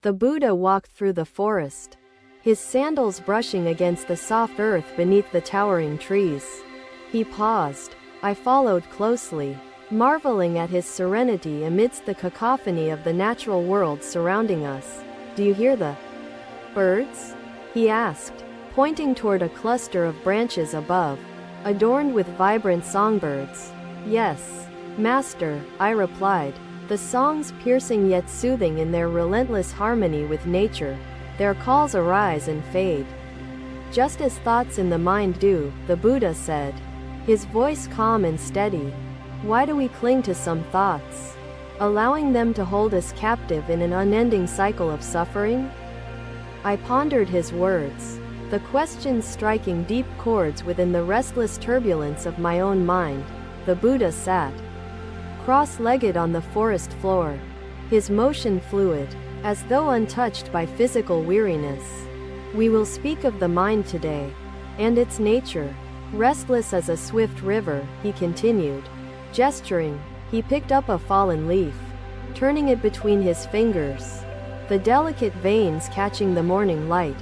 The Buddha walked through the forest, his sandals brushing against the soft earth beneath the towering trees. He paused. I followed closely, marveling at his serenity amidst the cacophony of the natural world surrounding us. "Do you hear the birds?" he asked, pointing toward a cluster of branches above, adorned with vibrant songbirds. "Yes, Master," I replied, the songs piercing yet soothing in their relentless harmony with nature. Their calls arise and fade, just as thoughts in the mind do, the Buddha said, his voice calm and steady. Why do we cling to some thoughts, allowing them to hold us captive in an unending cycle of suffering? I pondered his words, the questions striking deep chords within the restless turbulence of my own mind. The Buddha sat cross-legged on the forest floor, his motion fluid, as though untouched by physical weariness. We will speak of the mind today, and its nature. Restless as a swift river, he continued. Gesturing, he picked up a fallen leaf, turning it between his fingers, the delicate veins catching the morning light.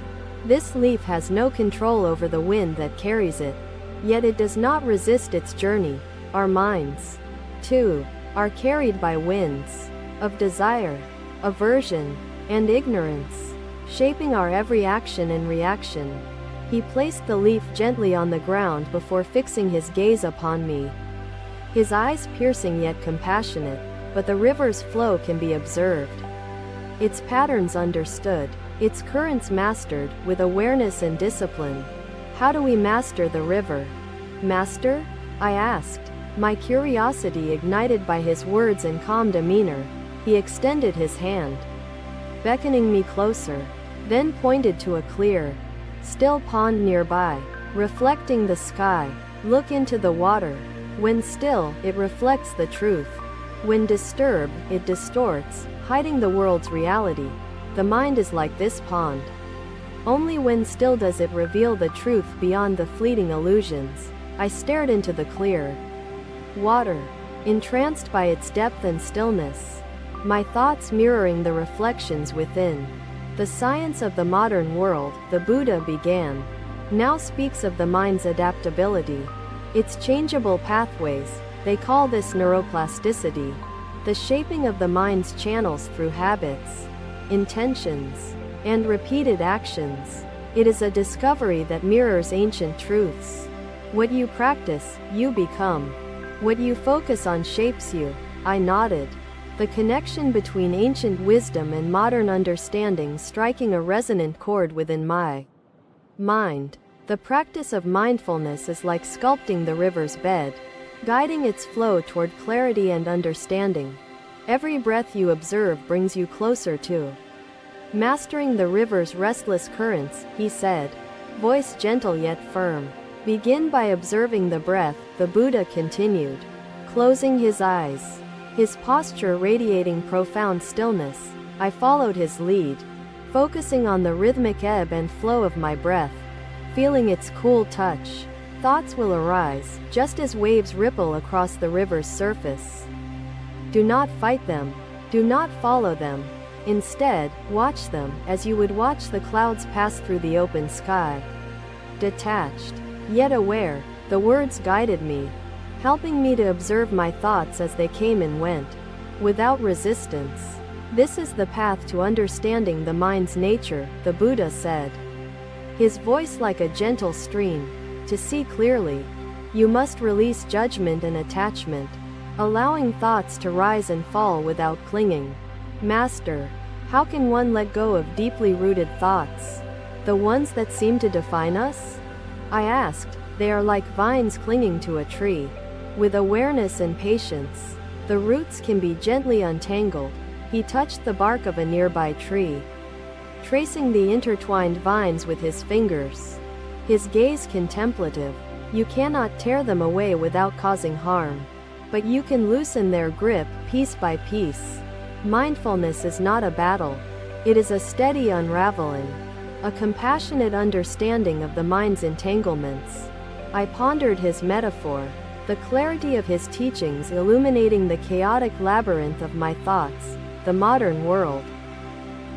This leaf has no control over the wind that carries it, yet it does not resist its journey. Our minds, too, are carried by winds of desire, aversion, and ignorance, shaping our every action and reaction. He placed the leaf gently on the ground before fixing his gaze upon me, his eyes piercing yet compassionate. But the river's flow can be observed, its patterns understood, its currents mastered with awareness and discipline. How do we master the river? Master? I asked, my curiosity ignited by his words and calm demeanor. He extended his hand, beckoning me closer, then pointed to a clear, still pond nearby, reflecting the sky. Look into the water. When still, it reflects the truth. When disturbed, it distorts, hiding the world's reality. The mind is like this pond. Only when still does it reveal the truth beyond the fleeting illusions. I stared into the clear water, entranced by its depth and stillness, my thoughts mirroring the reflections within. The science of the modern world, the Buddha began, now speaks of the mind's adaptability, its changeable pathways. They call this neuroplasticity, the shaping of the mind's channels through habits, intentions, and repeated actions. It is a discovery that mirrors ancient truths. What you practice, you become. What you focus on shapes you. I nodded, the connection between ancient wisdom and modern understanding striking a resonant chord within my mind. The practice of mindfulness is like sculpting the river's bed, guiding its flow toward clarity and understanding. Every breath you observe brings you closer to mastering the river's restless currents, he said, voice gentle yet firm. Begin by observing the breath, the Buddha continued, closing his eyes, his posture radiating profound stillness. I followed his lead, focusing on the rhythmic ebb and flow of my breath, feeling its cool touch. Thoughts will arise, just as waves ripple across the river's surface. Do not fight them. Do not follow them. Instead, watch them, as you would watch the clouds pass through the open sky. Detached, yet aware, the words guided me, helping me to observe my thoughts as they came and went, without resistance. This is the path to understanding the mind's nature, the Buddha said, his voice like a gentle stream. To see clearly, you must release judgment and attachment, allowing thoughts to rise and fall without clinging. Master, how can one let go of deeply rooted thoughts, the ones that seem to define us? I asked. They are like vines clinging to a tree. With awareness and patience, the roots can be gently untangled. He touched the bark of a nearby tree, tracing the intertwined vines with his fingers, his gaze contemplative. You cannot tear them away without causing harm, but you can loosen their grip piece by piece. Mindfulness is not a battle. It is a steady unraveling, a compassionate understanding of the mind's entanglements. I pondered his metaphor, the clarity of his teachings illuminating the chaotic labyrinth of my thoughts. The modern world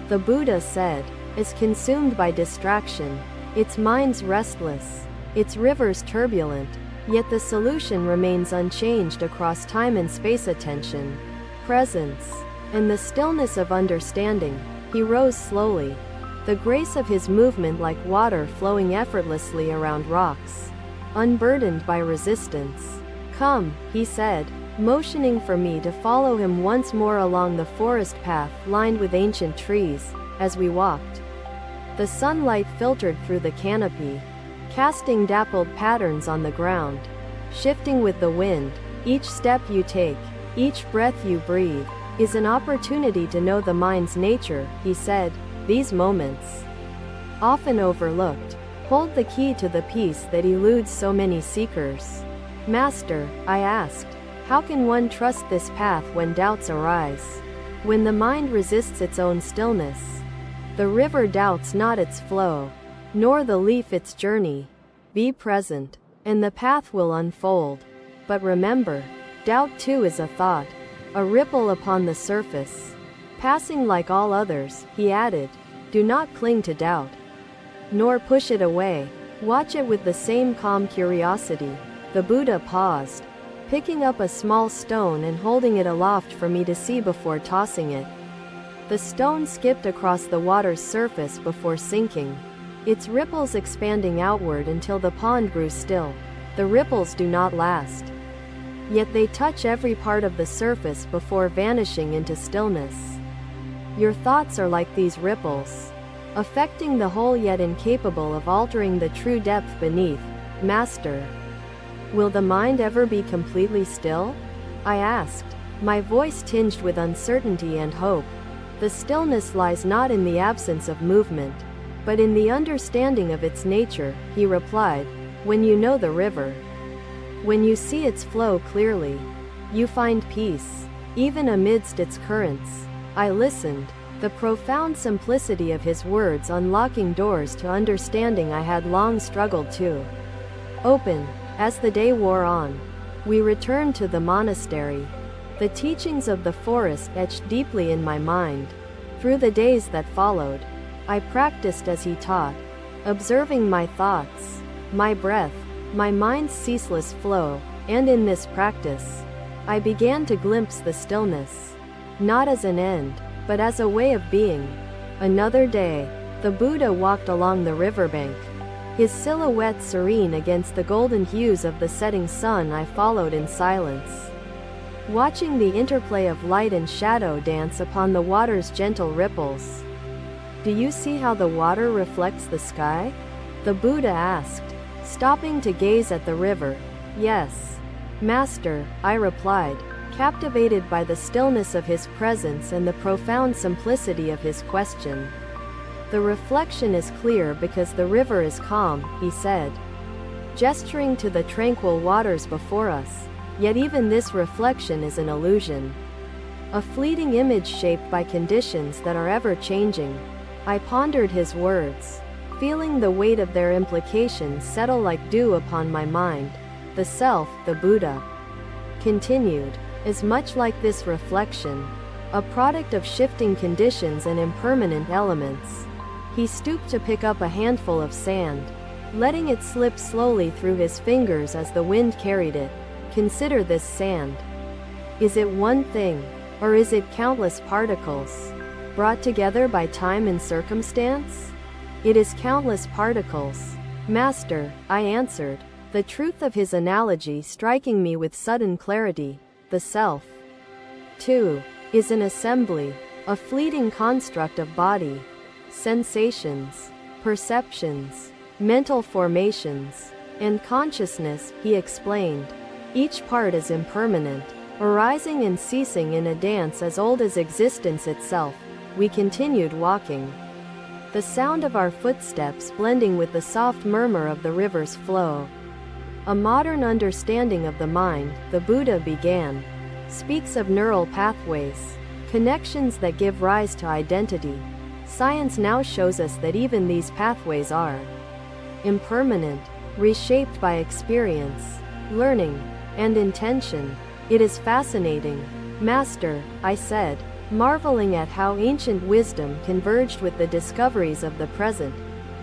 the Buddha said, is consumed by distraction. Its mind's restless, its rivers turbulent, yet the solution remains unchanged across time and space: attention, presence, and the stillness of understanding. He rose slowly, the grace of his movement like water flowing effortlessly around rocks, unburdened by resistance. "Come," he said, motioning for me to follow him once more along the forest path lined with ancient trees. As we walked, the sunlight filtered through the canopy, casting dappled patterns on the ground, shifting with the wind. Each step you take, each breath you breathe, is an opportunity to know the mind's nature, he said. These moments, often overlooked, hold the key to the peace that eludes so many seekers. "Master," I asked, "how can one trust this path when doubts arise? When the mind resists its own stillness? The river doubts not its flow, nor the leaf its journey. Be present, and the path will unfold. But remember, doubt too is a thought, a ripple upon the surface, passing like all others," he added. "Do not cling to doubt, nor push it away. Watch it with the same calm curiosity." The Buddha paused, picking up a small stone and holding it aloft for me to see before tossing it. The stone skipped across the water's surface before sinking, its ripples expanding outward until the pond grew still. The ripples do not last, yet they touch every part of the surface before vanishing into stillness. Your thoughts are like these ripples, affecting the whole yet incapable of altering the true depth beneath. Master, will the mind ever be completely still? I asked, my voice tinged with uncertainty and hope. The stillness lies not in the absence of movement, but in the understanding of its nature, he replied. When you know the river, when you see its flow clearly, you find peace, even amidst its currents. I listened, the profound simplicity of his words unlocking doors to understanding I had long struggled to open. As the day wore on, we returned to the monastery. The teachings of the forest etched deeply in my mind. Through the days that followed, I practiced as he taught, observing my thoughts, my breath, my mind's ceaseless flow, and in this practice, I began to glimpse the stillness, not as an end, but as a way of being. Another day, the Buddha walked along the riverbank, his silhouette serene against the golden hues of the setting sun. I followed in silence, watching the interplay of light and shadow dance upon the water's gentle ripples. Do you see how the water reflects the sky? The Buddha asked, stopping to gaze at the river. Yes, Master, I replied, captivated by the stillness of his presence and the profound simplicity of his question. The reflection is clear because the river is calm, he said, gesturing to the tranquil waters before us. Yet even this reflection is an illusion, a fleeting image shaped by conditions that are ever changing. I pondered his words, feeling the weight of their implications settle like dew upon my mind. The self, the Buddha continued, is much like this reflection, a product of shifting conditions and impermanent elements. He stooped to pick up a handful of sand, letting it slip slowly through his fingers as the wind carried it. Consider this sand. Is it one thing, or is it countless particles, brought together by time and circumstance? It is countless particles, Master, I answered, the truth of his analogy striking me with sudden clarity. The self, too, is an assembly, a fleeting construct of body, sensations, perceptions, mental formations, and consciousness, he explained. Each part is impermanent, arising and ceasing in a dance as old as existence itself. We continued walking, the sound of our footsteps blending with the soft murmur of the river's flow. A modern understanding of the mind, the Buddha began, speaks of neural pathways, connections that give rise to identity. Science now shows us that even these pathways are impermanent, reshaped by experience, learning, and intention. It is fascinating, Master, I said, marveling at how ancient wisdom converged with the discoveries of the present.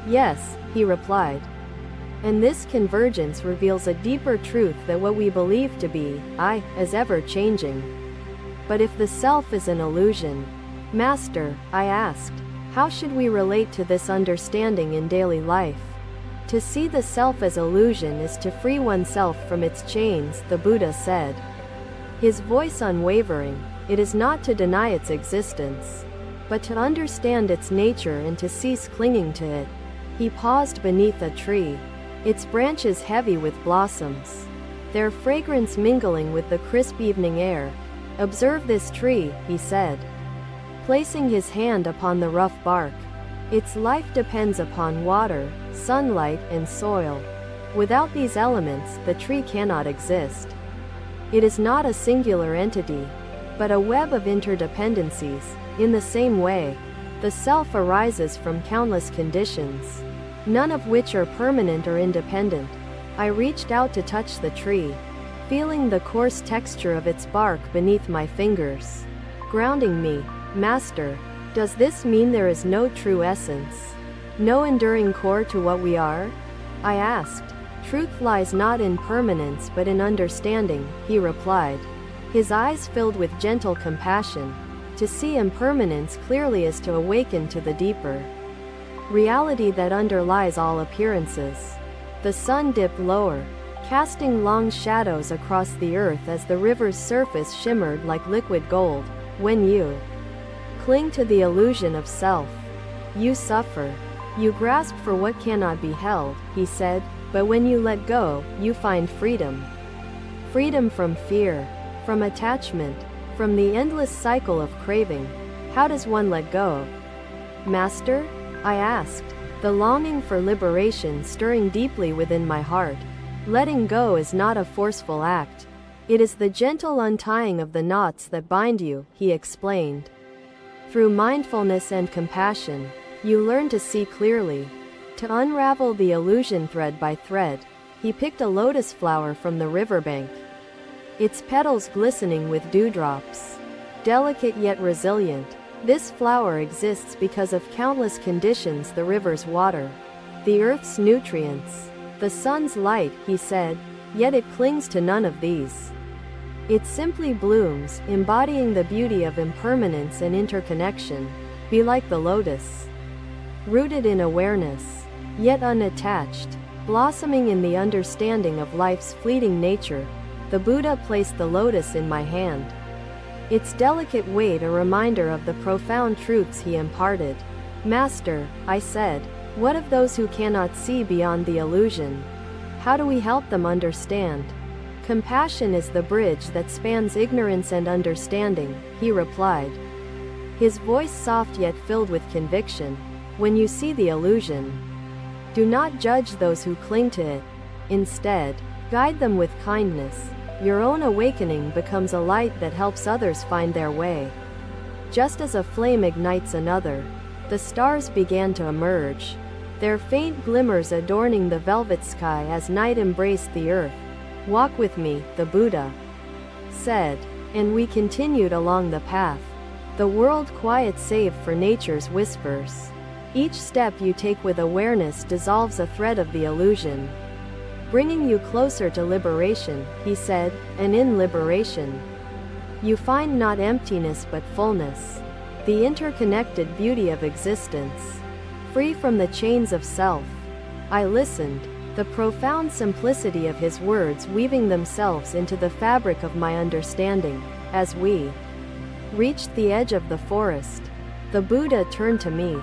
Yes, he replied. And this convergence reveals a deeper truth that what we believe to be, I, is ever-changing. But if the self is an illusion, Master, I asked, how should we relate to this understanding in daily life? To see the self as illusion is to free oneself from its chains, the Buddha said. His voice unwavering, it is not to deny its existence, but to understand its nature and to cease clinging to it. He paused beneath a tree, its branches heavy with blossoms, their fragrance mingling with the crisp evening air. Observe this tree, he said, placing his hand upon the rough bark. Its life depends upon water, sunlight, and soil. Without these elements, the tree cannot exist. It is not a singular entity, but a web of interdependencies. In the same way, the self arises from countless conditions, none of which are permanent or independent. I reached out to touch the tree, feeling the coarse texture of its bark beneath my fingers, grounding me. Master, does this mean there is no true essence, no enduring core to what we are? I asked. Truth lies not in permanence but in understanding, he replied, his eyes filled with gentle compassion. To see impermanence clearly is to awaken to the deeper reality that underlies all appearances. The sun dipped lower, casting long shadows across the earth as the river's surface shimmered like liquid gold. When you cling to the illusion of self, you suffer. You grasp for what cannot be held, he said, but when you let go, you find freedom. Freedom from fear, from attachment, from the endless cycle of craving. How does one let go? Master? I asked, the longing for liberation stirring deeply within my heart. Letting go is not a forceful act. It is the gentle untying of the knots that bind you, he explained. Through mindfulness and compassion, you learn to see clearly, to unravel the illusion thread by thread. He picked a lotus flower from the riverbank, its petals glistening with dewdrops, delicate yet resilient. This flower exists because of countless conditions: the river's water, the earth's nutrients, the sun's light, he said, yet it clings to none of these. It simply blooms, embodying the beauty of impermanence and interconnection. Be like the lotus, rooted in awareness, yet unattached, blossoming in the understanding of life's fleeting nature. The Buddha placed the lotus in my hand, its delicate weight a reminder of the profound truths he imparted. Master, I said, what of those who cannot see beyond the illusion? How do we help them understand? Compassion is the bridge that spans ignorance and understanding, he replied, his voice soft yet filled with conviction. When you see the illusion, do not judge those who cling to it. Instead, guide them with kindness. Your own awakening becomes a light that helps others find their way. Just as a flame ignites another, the stars began to emerge, their faint glimmers adorning the velvet sky as night embraced the earth. Walk with me, the Buddha said, and we continued along the path, the world quiet save for nature's whispers. Each step you take with awareness dissolves a thread of the illusion, bringing you closer to liberation, he said, and in liberation, you find not emptiness but fullness, the interconnected beauty of existence, free from the chains of self. I listened, the profound simplicity of his words weaving themselves into the fabric of my understanding. As we reached the edge of the forest, the Buddha turned to me,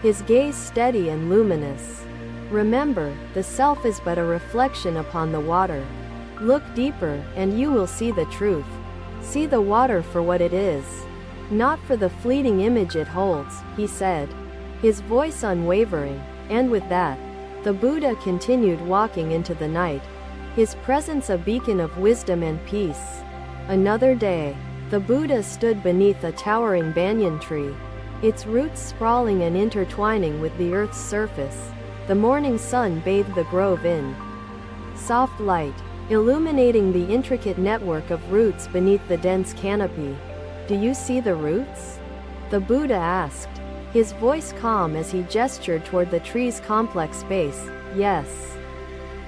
his gaze steady and luminous. Remember, the self is but a reflection upon the water. Look deeper, and you will see the truth. See the water for what it is, not for the fleeting image it holds, he said, his voice unwavering. And with that, the Buddha continued walking into the night, his presence a beacon of wisdom and peace. Another day, the Buddha stood beneath a towering banyan tree, its roots sprawling and intertwining with the earth's surface. The morning sun bathed the grove in soft light, illuminating the intricate network of roots beneath the dense canopy. Do you see the roots? The Buddha asked, his voice calm as he gestured toward the tree's complex base. Yes.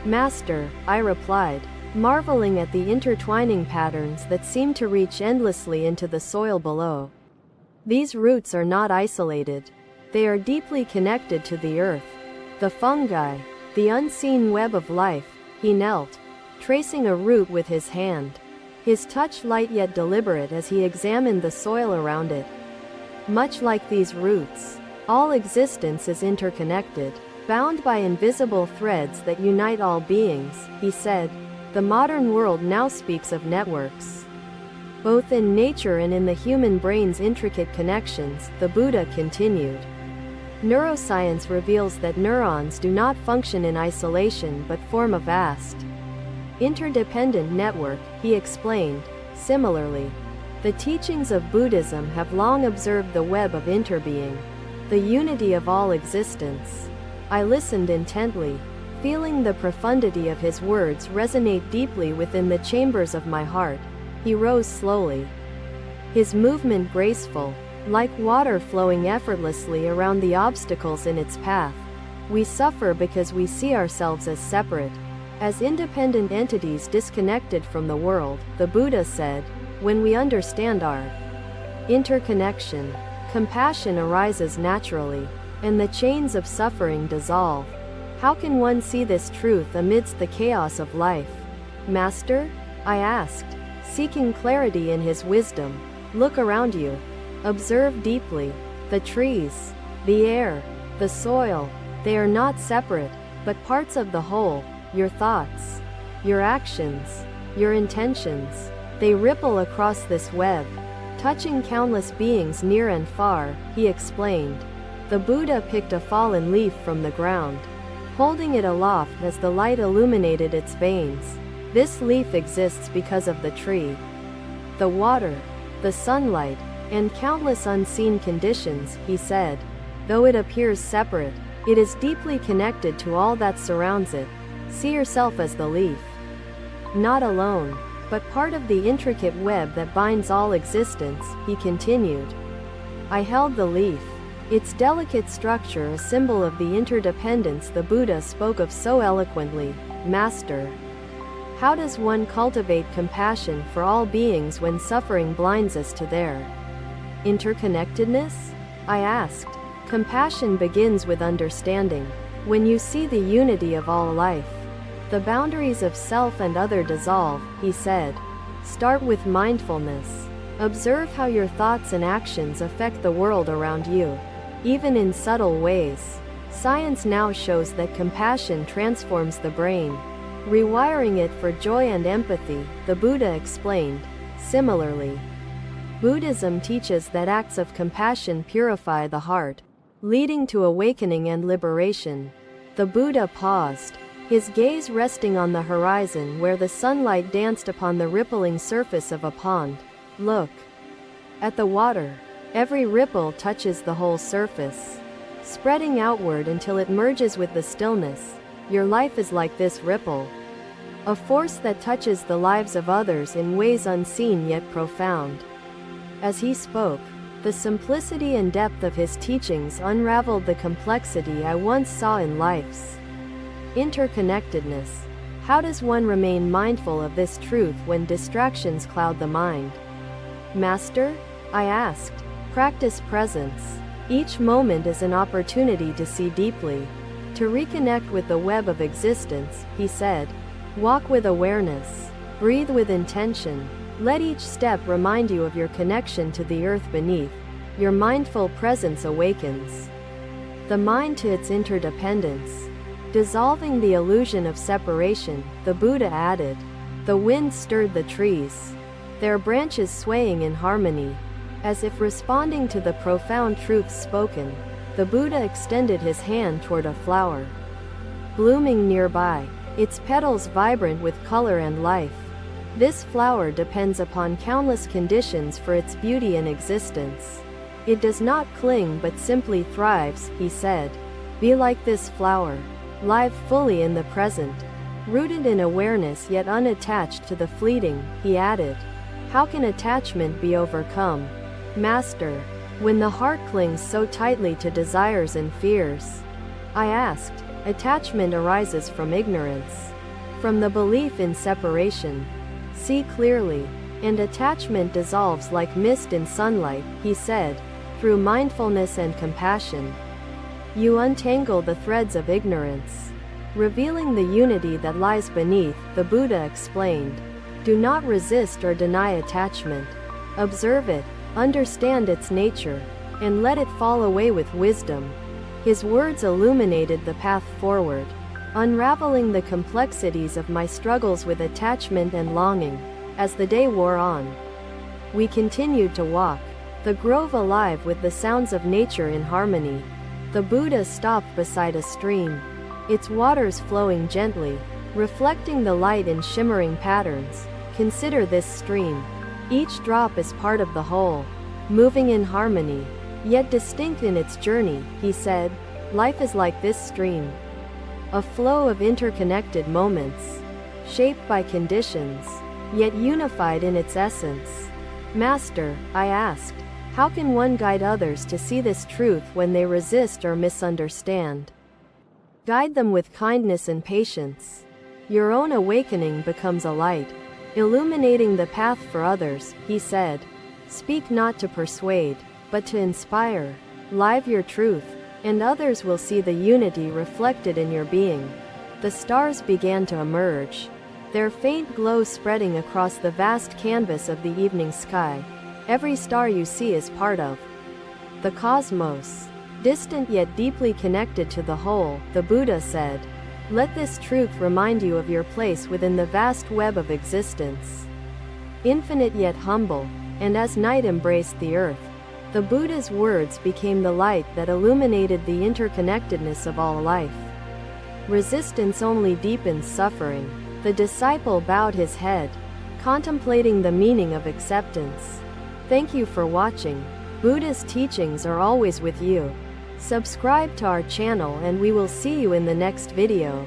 Master, I replied, marveling at the intertwining patterns that seemed to reach endlessly into the soil below. These roots are not isolated. They are deeply connected to the earth. The fungi, the unseen web of life. He knelt, tracing a root with his hand, his touch light yet deliberate as he examined the soil around it. Much like these roots, all existence is interconnected, bound by invisible threads that unite all beings, he said. The modern world now speaks of networks, both in nature and in the human brain's intricate connections, the Buddha continued. Neuroscience reveals that neurons do not function in isolation but form a vast, interdependent network, he explained. Similarly, the teachings of Buddhism have long observed the web of interbeing, the unity of all existence. I listened intently, feeling the profundity of his words resonate deeply within the chambers of my heart. He rose slowly, his movement graceful, like water flowing effortlessly around the obstacles in its path. We suffer because we see ourselves as separate, as independent entities disconnected from the world, the Buddha said. When we understand our interconnection, compassion arises naturally, and the chains of suffering dissolve. How can one see this truth amidst the chaos of life? Master? I asked, seeking clarity in his wisdom. Look around you. Observe deeply. The trees, the air, the soil, they are not separate, but parts of the whole. Your thoughts, your actions, your intentions, they ripple across this web, touching countless beings near and far, he explained. The Buddha picked a fallen leaf from the ground, holding it aloft as the light illuminated its veins. This leaf exists because of the tree, the water, the sunlight, and countless unseen conditions, he said. Though it appears separate, it is deeply connected to all that surrounds it. See yourself as the leaf, not alone, but part of the intricate web that binds all existence, he continued. I held the leaf, its delicate structure a symbol of the interdependence the Buddha spoke of so eloquently. Master, how does one cultivate compassion for all beings when suffering blinds us to their interconnectedness? I asked. Compassion begins with understanding. When you see the unity of all life, the boundaries of self and other dissolve, he said. Start with mindfulness. Observe how your thoughts and actions affect the world around you, even in subtle ways. Science now shows that compassion transforms the brain, rewiring it for joy and empathy, the Buddha explained. Similarly, Buddhism teaches that acts of compassion purify the heart, leading to awakening and liberation. The Buddha paused, his gaze resting on the horizon where the sunlight danced upon the rippling surface of a pond. Look at the water. Every ripple touches the whole surface, spreading outward until it merges with the stillness. Your life is like this ripple, a force that touches the lives of others in ways unseen yet profound. As he spoke, the simplicity and depth of his teachings unraveled the complexity I once saw in life's interconnectedness. How does one remain mindful of this truth when distractions cloud the mind? Master? I asked. Practice presence. Each moment is an opportunity to see deeply, to reconnect with the web of existence, he said. Walk with awareness. Breathe with intention. Let each step remind you of your connection to the earth beneath. Your mindful presence awakens the mind to its interdependence, dissolving the illusion of separation, the Buddha added. The wind stirred the trees, their branches swaying in harmony, as if responding to the profound truths spoken. The Buddha extended his hand toward a flower, blooming nearby, its petals vibrant with color and life. This flower depends upon countless conditions for its beauty and existence. It does not cling but simply thrives, he said. Be like this flower, live fully in the present, rooted in awareness yet unattached to the fleeting, he added. How can attachment be overcome? Master, when the heart clings so tightly to desires and fears. I asked. Attachment arises from ignorance, from the belief in separation. See clearly, and attachment dissolves like mist in sunlight, he said, through mindfulness and compassion. You untangle the threads of ignorance, revealing the unity that lies beneath, the Buddha explained. Do not resist or deny attachment. Observe it, understand its nature, and let it fall away with wisdom. His words illuminated the path forward, unraveling the complexities of my struggles with attachment and longing. As the day wore on, we continued to walk, the grove alive with the sounds of nature in harmony. The Buddha stopped beside a stream, its waters flowing gently, reflecting the light in shimmering patterns. Consider this stream. Each drop is part of the whole, moving in harmony, yet distinct in its journey, he said. Life is like this stream, a flow of interconnected moments, shaped by conditions, yet unified in its essence. Master, I asked, how can one guide others to see this truth when they resist or misunderstand? Guide them with kindness and patience. Your own awakening becomes a light, illuminating the path for others, he said. Speak not to persuade, but to inspire. Live your truth, and others will see the unity reflected in your being. The stars began to emerge, their faint glow spreading across the vast canvas of the evening sky. Every star you see is part of the cosmos, distant yet deeply connected to the whole, the Buddha said. Let this truth remind you of your place within the vast web of existence, infinite yet humble. And as night embraced the earth, the Buddha's words became the light that illuminated the interconnectedness of all life. Resistance only deepens suffering. The disciple bowed his head, contemplating the meaning of acceptance. Thank you for watching. Buddha's teachings are always with you. Subscribe to our channel and we will see you in the next video.